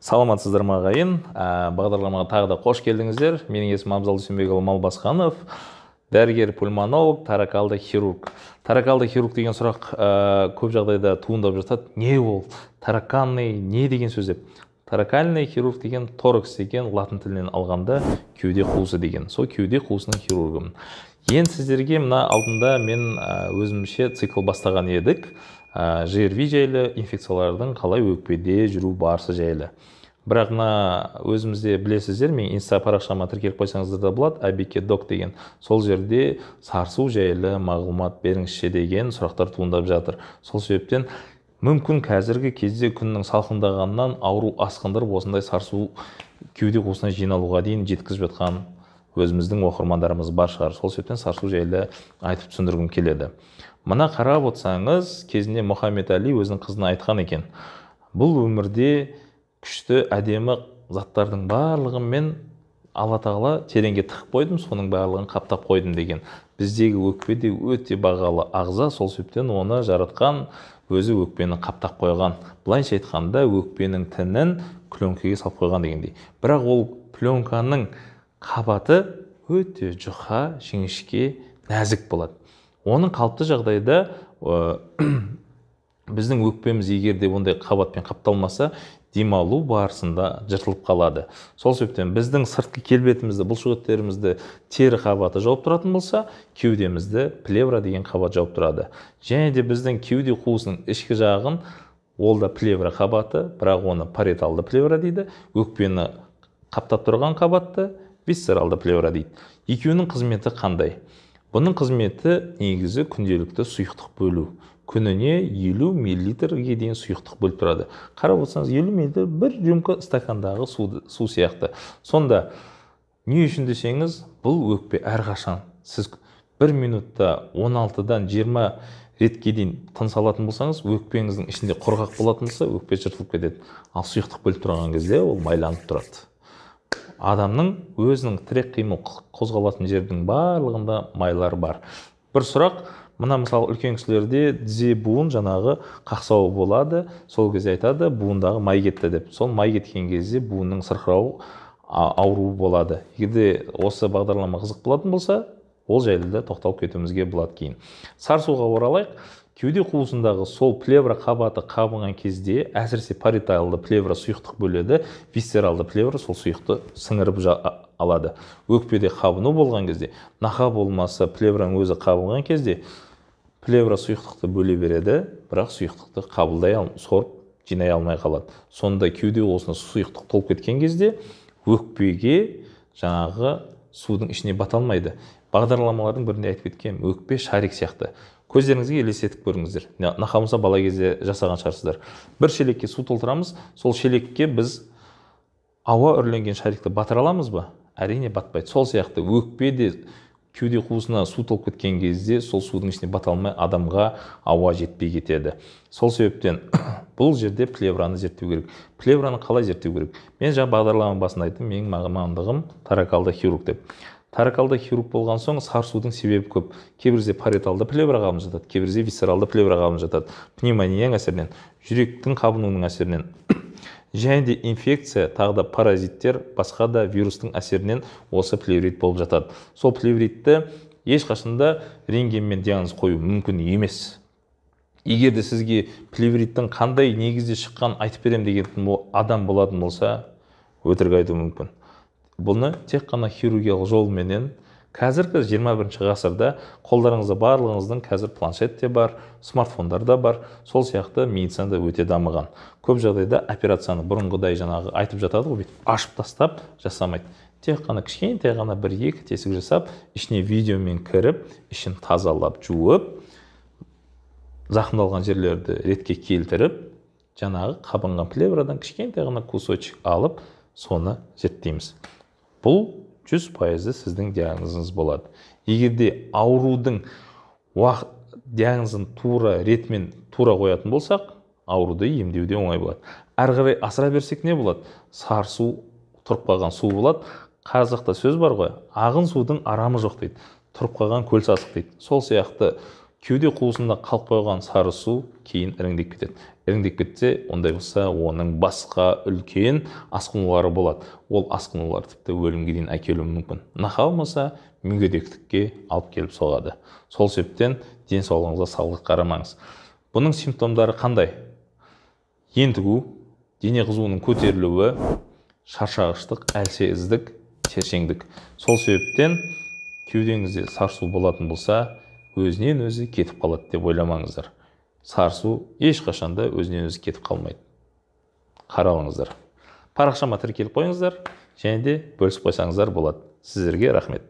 Саламатсыздар ма ағайын? Бағдарламаға тағы да қош келдіңіздер. Менің есімім Абзал Дүйсенбекұлы Малбасқанов, дәрігер пульмонолог, торакалды хирург. Торакалды хирург деген сұрақ көп жағдайда туындап жатады. Не ол? Тараканный не деген сөз деп? Торакальный хирург деген торакс деген латын тілінен алғанда кеуде қуысы деген. Сол кеуде қуысының хирургымын. Енді сіздерге мына алдында мен өзімше цикл бастаған едік. ЖРВИ жайлы, инфекциялардың қалай өкпеде жүру барысы жайлы. Бірақ өзімізде білесіздер, мен инста парақшама тіркеліп қойсаңыздар да болады, ABK-Doc деген. Сол жерде сарысу жайлы мағлұмат беріңізші деген сұрақтар туындап жатыр. Сол себептен мүмкін қазіргі кезде күннің салқындағаннан ауру асқындырып осындай сарысу кеуде қуысына жиналуға дейін жеткізіп жатқан өзіміздің оқырмандарымыз бар шығар. Сол себептен сарысу жайлы айтып түсіндіргім келеді. Мына қарап отырсаңыз, кезінде Мұхаммед Али өзінің қызына айтқан екен. Бұл өмірде күшті әдемі заттардың барлығын мен Алла тағала тереңге тығып қойдым, соның барлығын қаптап қойдым деген. Біздегі өкпеде өте бағалы ағза, сол себептен оны жаратқан өзі өкпені қаптап қойған. Былайша айтқанда өкпенің тінін пленкаға салып қойған дегендей. Бірақ ол пленканың қабаты өте жұқа, жіңішке, нәзік болады. Оның қалыпты жағдайда біздің өкпеміз егерде ондай қабатпен қапталмаса, демалу барысында жыртылып қалады. Сол себептен біздің сыртқы келбетімізді, бұлшықеттерімізді тері қабаты жауып тұратын болса, кеудемізді плевра деген қабат жауып тұрады. Және де біздің кеуде қуысының ішкі жағын, ол да плевра қабаты, бірақ оны париеталды плевра дейді, өкпені қаптап тұрған қабатты висцералды плевра дейді. Екеуінің қызметі қандай? Бұның қызметі негізі күнделікті сұйықтық бөлу. Күніне 50 мл-ге дейін сұйықтық бөліп тұрады. Қарап отырсаңыз, 50 мл бір рюмка стакандағы су сияқты. Сонда не үшін десеңіз, бұл өкпе әрқашан. Сіз 1 минутта 16-дан 20 ретке дейін тыныс алатын болсаңыз, өкпеңіздің ішінде құрғақ болатын болса, өкпе жыртылып кетеді. Ал сұйықтық бөліп тұрған кезде ол майланып тұрады. Адамның өзінің тірек қимыл қозғалатын жердің барлығында майлар бар. Бір сұрақ, мына мысалы үлкен кісілерде тізе буын жаңағы қақсауы болады, сол кезде айтады, буындағы май кетті деп. Сол май кеткен кезде буынның сырқырауы ауруы болады. Егерде осы бағдарлама қызық болатын болса, ол жайлы да тоқталып кетуімізге болады кейін. Сарысуға оралайық. Кеуде қуысындағы сол плевра қабаты қабынған кезде, әсіресе париеталды плевра сұйықтық бөледі, висцералды плевра сол сұйықты сіңіріп алады. Өкпеде қабыну болған кезде, нақа болмаса плевраның өзі қабынған кезде, плевра сұйықтықты бөле береді, бірақ сұйықтықты қабылдай сорып жинай алмай қалады. Сонда кеуде қуысына сұйықтық толып кеткен кезде, өкпеге жаңағы судың ішіне бата алмайды. Бағдарламалардың бірінде айтып кеткен, өкпе шарик сияқты. Көздеріңізге елестетіп көріңіздер. Нақамызда бала кезде жасаған шығарсыздар. Бір шелекке су толтырамыз, сол шелекке біз ауа үрленген шарикті батыра аламыз ба? Әрине батпайды. Сол сияқты өкпеде кеуде қуысына су толып кеткен кезде сол судың ішіне бата алмай адамға ауа жетпей кетеді. Сол себептен бұл жерде плевраны зерттеу керек. Плевраны қалай зерттеу керек? Мен жаңа бағдарламаның басында айттым, менің мамандығым торакалды хирург деп. Торакалды хирург болған соң сарысудың себебі көп. Кейбірде париеталды плевра қабынып жатады, кейбірде висцералды плевра қабынып жатады. Пневмонияның әсерінен, жүректің қабынуының әсерінен, және де инфекция, тағы да паразиттер, басқа да вирустың әсерінен осы плеврит болып жатады. Сол плевритті ешқашанда рентгенмен диагноз қою мүмкін емес. Егер де сізге плевриттің қандай негізде шыққан айтып берем деген адам болатын болса, өтірік айту мүмкін. Бұны тек қана хирургиялық жолменен қазіргі 21 ғасырда қолдарыңызда барлығыңыздың қазір планшет те бар, смартфондар да бар, сол сияқты медицинада өте дамыған. Көп жағдайда операцияны бұрынғыдай жаңағы айтып жатады ғой, ашып тастап жасамайды. Тек қана кішкентай ғана 1-2 тесік жасап, ішіне видеомен кіріп, ішін тазалап, жуып, зақымдалған жерлерді ретке келтіріп, жаңағы қабынған плеврадан кішкентай ғана кусочек алып, соны зерттейміз. Бұл 100% сіздің диагнозыңыз болады. Егерде аурудың диагнозын тура ретмен тура қоятын болсақ, ауруды емдеуде оңай болады. Әрі қарай асыра берсек не болады? Сарысу, тұрып қалған су болады. Қазақта сөз бар ғой, ағын судың арамы жоқ дейді. Тұрып қалған көл сасық дейді. Сол сияқты кеуде қуысында қалып қойған сарысу кейін іріңдеп кетеді. іріңдеп кетсе, ондай болса оның басқа үлкен асқынулары болады. Ол асқынулар тіпті өлімге дейін әкелуі мүмкін. Нақа болмаса мүгедектікке алып келіп соғады. Сол себептен денсаулығыңызға салғырт қарамаңыз. Бұның симптомдары қандай? Ентігу, дене қызуының көтерілуі, шаршағыштық, әлсіздік, тершеңдік. Сол себептен кеудеңізде сарысу болатын болса, өзінен өзі кетіп қалады деп ойламаңыздар. Сарысу ешқашанда өзінен өзі кетіп қалмайды. Қаралыңыздар. Парақшама тіркеліп қойыңыздар, және де бөлісіп қойсаңыздар болады. Сіздерге рахмет.